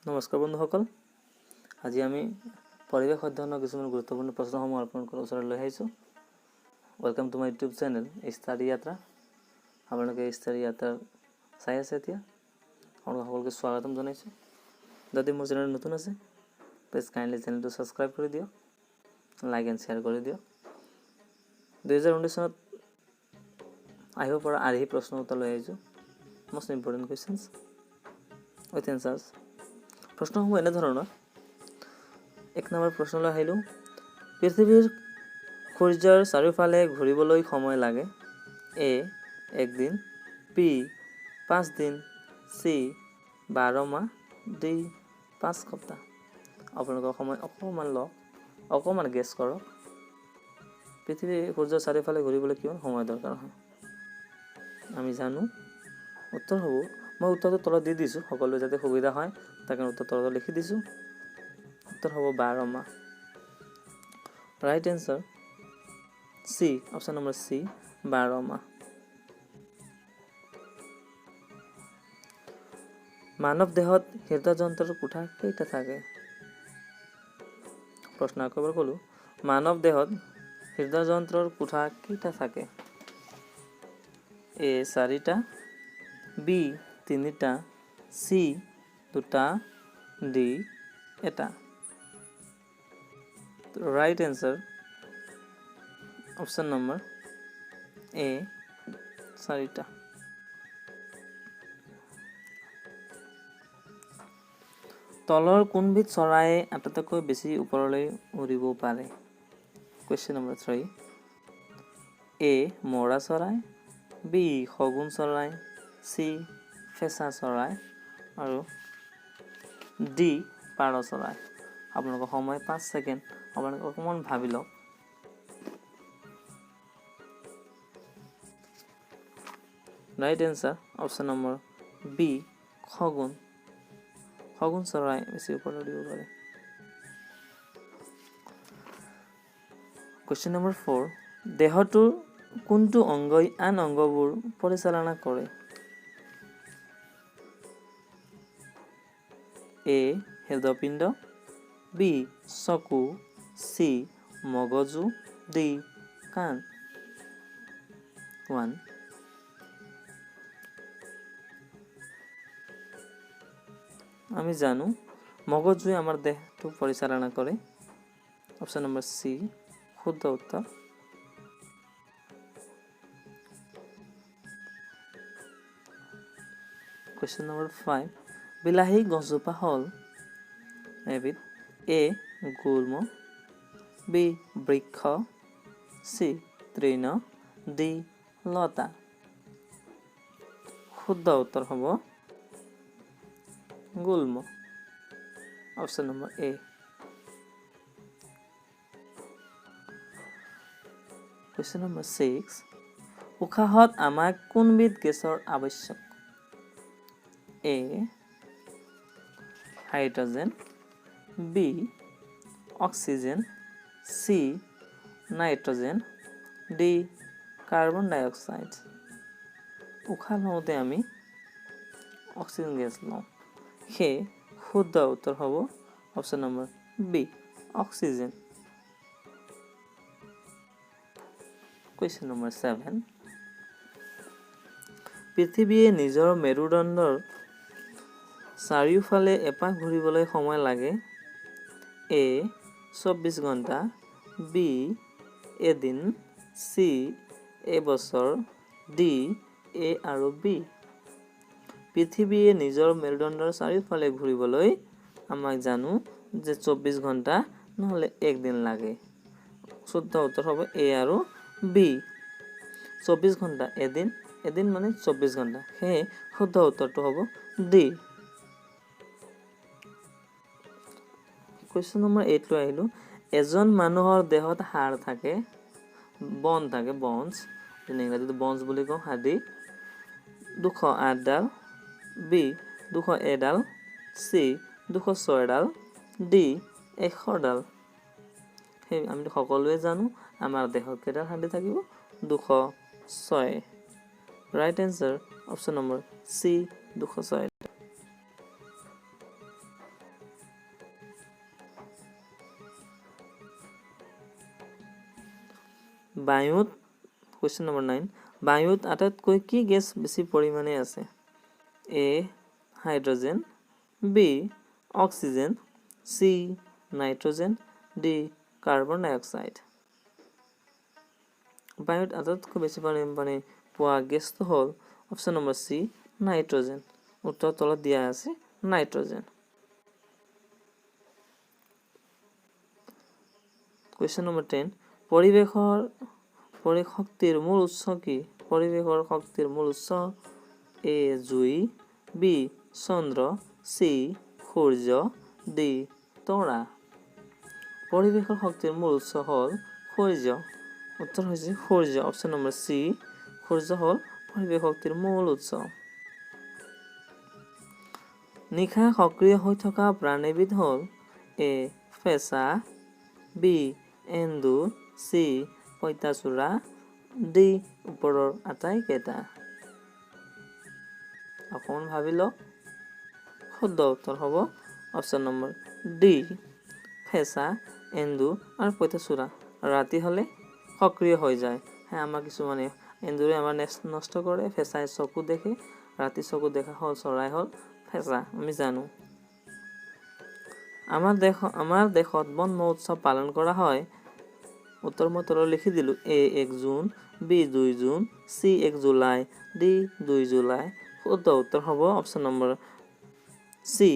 নমস্কাৰ বন্ধুসকল, আজি আমি পৰিৱেশ অধ্যয়নৰ কিছুমান গুৰুত্বপূৰ্ণ প্ৰশ্নসমূহ অৰ্পণ কৰাৰ ওচৰলৈ লৈ আহিছোঁ। Welcome to my YouTube channel study যাত্ৰা। আপোনালোকে ষ্টাডি যাত্ৰা চাই আছে এতিয়া। আপোনালোক সকলোকে স্বাগতম জনাইছোঁ। যদি মোৰ চেনেল নতুন আছে, প্লিজ কাইণ্ডলি চেনেলটো ছাবস্ক্ৰাইব কৰি দিয়ক, লাইক এণ্ড শ্বেয়াৰ কৰি দিয়ক। 2019 চনত আহিব পৰা আৰ্হি প্ৰশ্ন উত্তৰ লৈ আহিছোঁ। Most important questions with answers. প্ৰশ্নসমূহ এনেধৰণৰ। 1 নম্বৰ প্ৰশ্নলৈ আহিলোঁ। পৃথিৱীৰ সূৰ্যৰ চাৰিওফালে ঘূৰিবলৈ সময় লাগে এ 1 দিন, বি 5 দিন, চি 12 মাহ, ডি 5 সপ্তাহ। আপোনালোকৰ সময় অকণমান লওক, অকণমান গেছ কৰক। পৃথিৱীৰ সূৰ্যৰ চাৰিওফালে ঘূৰিবলৈ কিমান সময় দৰকাৰ হয়? আমি জানো উত্তৰ হ'ব, মই উত্তৰটো তলত দি দিছোঁ, সকলোৱে যাতে সুবিধা হয় তাৰ কাৰণে উত্তৰ তলত লিখি দিছোঁ। উত্তৰ হ'ব 12 মাহ। Right answer C, option number C, 12 মাহ। মানৱ দেহত হৃদযন্ত্ৰৰ কোঠা কেইটা থাকে? প্ৰশ্ন আকৌ এবাৰ ক'লোঁ, মানৱ দেহত হৃদযন্ত্ৰৰ কোঠা কেইটা থাকে? এ 4টা, বি 3টা, চি 2টা, ডি 1টা। Right answer option number A 4টা। তলৰ কোনবিধ চৰাইয়ে আটাইতকৈ বেছি ওপৰলৈ উৰিব পাৰে? Question number 3। এ মৌৰা চৰাই, বি শগুন চৰাই, চি ফেঁচা চৰাই আৰু ডি পাৰ চৰাই। আপোনালোকৰ সময় 5 ছেকেণ্ড। আপোনালোকে অকণমান ভাবি লওক। Right answer option number B শগুন। শগুন চৰাই বেছি ওপৰলৈ উৰিব পাৰে। Question number 4। দেহটোৰ কোনটো অংগই আন অংগবোৰ পৰিচালনা কৰে? এ হৃদপিণ্ড, বি চকু, চি মগজু, ডি কাণ। 1। আমি জানো মগজুৱে আমাৰ দেহটো পৰিচালনা কৰে। অপশ্যন নম্বৰ চি শুদ্ধ উত্তৰ। Question number 5। বিলাহী গছজোপা হ'ল এবিধ এ গুল্ম, বি বৃক্ষ, চি তৃণ, ডি লতা। শুদ্ধ উত্তৰ হ'ব গুল্ম, option number A. Question number 6। উশাহত আমাক কোনবিধ গেছৰ আৱশ্যক? A hydrogen, B oxygen, C nitrogen, D carbon ডাই অক্সাইড। উশাহ লওঁতে আমি অক্সিজেন গেছ লওঁ, সেয়ে শুদ্ধ উত্তৰ হ'ব option number B oxygen. Question number 7। পৃথিৱীয়ে নিজৰ মেৰুদণ্ডৰ চাৰিওফালে এপাক ঘূৰিবলৈ সময় লাগে এ 24 ঘণ্টা, বি এদিন, চি এবছৰ, ডি এ আৰু বি। পৃথিৱীয়ে নিজৰ মেৰুদণ্ডৰ চাৰিওফালে ঘূৰিবলৈ আমাক জানো যে 24 ঘণ্টা নহ'লে 1 দিন লাগে। শুদ্ধ উত্তৰ হ'ব এ আৰু বি। 24 ঘণ্টা এদিন, এদিন মানে 24 ঘণ্টা, সেয়ে শুদ্ধ উত্তৰটো হ'ব ডি। কুৱেশ্যন নম্বৰ 8 লৈ আহিলোঁ। এজন মানুহৰ দেহত হাড় থাকে, বন থাকে, বনছ, ইংৰাজীত বনছ বুলি কওঁ, হাড়ি 208 ডাল, বি 201 ডাল, চি 206 ডাল, ডি 100 ডাল। সেই আমি সকলোৱে জানো আমাৰ দেহত কেইডাল হাড়ি থাকিব? 206। Right answer option number C 206। বায়ুত কোৱেশ্চন নম্বৰ 9 বায়ুত আটাইতকৈ কি গেছ বেছি পৰিমাণে আছে এ হাইড্ৰজেন বি অক্সিজেন সি নাইট্ৰজেন ডি কাৰ্বন ডাই অক্সাইড বায়ুত আটাইতকৈ বেছি পৰিমাণে পোৱা গেছটো হ'ল অপশ্যন নম্বৰ সি নাইট্ৰজেন উত্তৰ তলত দিয়া আছে নাইট্ৰজেন কোৱেশ্চন নম্বৰ 10 পৰিৱেশৰ শক্তিৰ মূল উৎস কি পৰিৱেশৰ শক্তিৰ মূল উৎস এ জুই বি চন্দ্ৰ সি সূৰ্য ডি তৰা পৰিৱেশৰ শক্তিৰ মূল উৎস হ'ল সূৰ্য উত্তৰ হৈছে সূৰ্য অপশ্যন নম্বৰ সি সূৰ্য হ'ল পৰিৱেশ শক্তিৰ মূল উৎস নিশা সক্ৰিয় হৈ থকা প্ৰাণীবিধ হ'ল এ ফেঁচা বি এন্দুৰ সি পঁইতাচোৰা ডি ওপৰৰ আটাইকেইটা অকণমান ভাবি লওক শুদ্ধ উত্তৰ হ'ব অপশ্যন নম্বৰ ডি ফেঁচা এন্দুৰ আৰু পঁইতাচোৰা ৰাতি হ'লে সক্ৰিয় হৈ যায় আমাৰ কিছুমানে এন্দুৰে আমাৰ নষ্ট কৰে ফেঁচাই চকু দেখে ৰাতি চকু দেখা হ'ল চৰাই হ'ল ফেঁচা আমি জানো আমাৰ দেশত বন মহোৎসৱ পালন কৰা হয় উত্তৰ মই তলত লিখি দিলোঁ এ 1 জুন বি 2 জুন সি 1 জুলাই ডি 2 জুলাই শুদ্ধ উত্তৰ হ'ব অপশ্যন নম্বৰ সি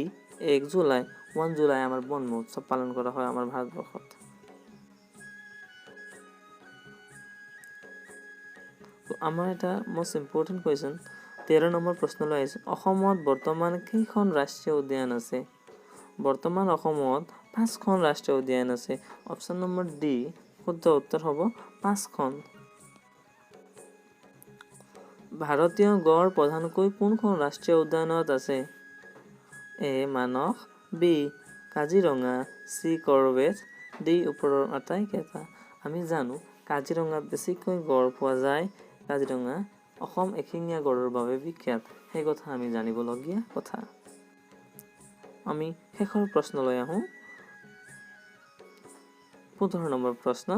1 জুলাই 1 জুলাই আমাৰ বন মহোৎসৱ পালন কৰা হয় আমাৰ ভাৰতবৰ্ষত আমাৰ এটা most important question 13 নম্বৰ প্ৰশ্নলৈ আহিছে অসমত বৰ্তমান কেইখন ৰাষ্ট্ৰীয় উদ্যান আছে বৰ্তমান অসমত 5খন ৰাষ্ট্ৰীয় উদ্যান আছে অপশ্যন নম্বৰ ডি শুদ্ধ উত্তৰ হ'ব 5খন ভাৰতীয় গড় প্ৰধানকৈ কোনখন ৰাষ্ট্ৰীয় উদ্যানত আছে এ মানস বি কাজিৰঙা সি কৰবেট ডি ওপৰৰ আটাইকেইটা আমি জানো কাজিৰঙাত বেছিকৈ গড় পোৱা যায় কাজিৰঙা অসম এশিঙীয়া গড়ৰ বাবে বিখ্যাত সেই কথা আমি জানিবলগীয়া কথা আমি শেষৰ প্ৰশ্নলৈ আহোঁ 15 নম্বৰ প্ৰশ্ন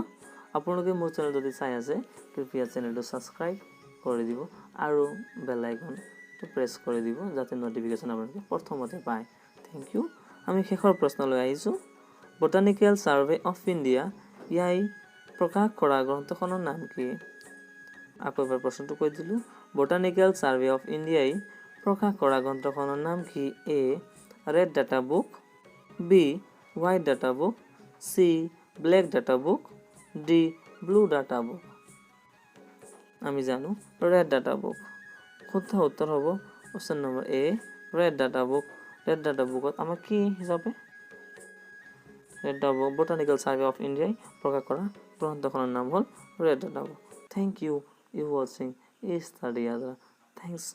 আপোনালোকে মোৰ চেনেল যদি চাই আছে কৃপয়া চেনেলটো সাবস্ক্ৰাইব কৰি দিব আৰু বেল আইকনটো প্ৰেছ কৰি দিব যাতে নটিফিকেশ্যন আপোনালোকে প্ৰথমতে পায় থ্যাংক ইউ আমি শেষৰ প্ৰশ্নলৈ আহিছোঁ বটানিকেল সাৰ্ভে অফ ইণ্ডিয়া ইয়াই প্ৰকাশ কৰা গ্ৰন্থখনৰ নাম কি আকৌ এবাৰ প্ৰশ্নটো কৈ দিলোঁ বটানিকেল সাৰ্ভে অফ ইণ্ডিয়াই প্ৰকাশ কৰা গ্ৰন্থখনৰ নাম কি A red data book B white data book C black data book D blue data book আমি জানো ৰেড ডাটা বুক শুদ্ধ উত্তৰ হ'ব option number A red data বুকত আমাৰ কি হিচাপে red data book botanical survey of ইণ্ডিয়াই প্ৰকাশ কৰা গ্ৰন্থখনৰ নাম হ'ল red data book thank you ৱাচিং ষ্টাডি য়াত্ৰা থ্যাংকস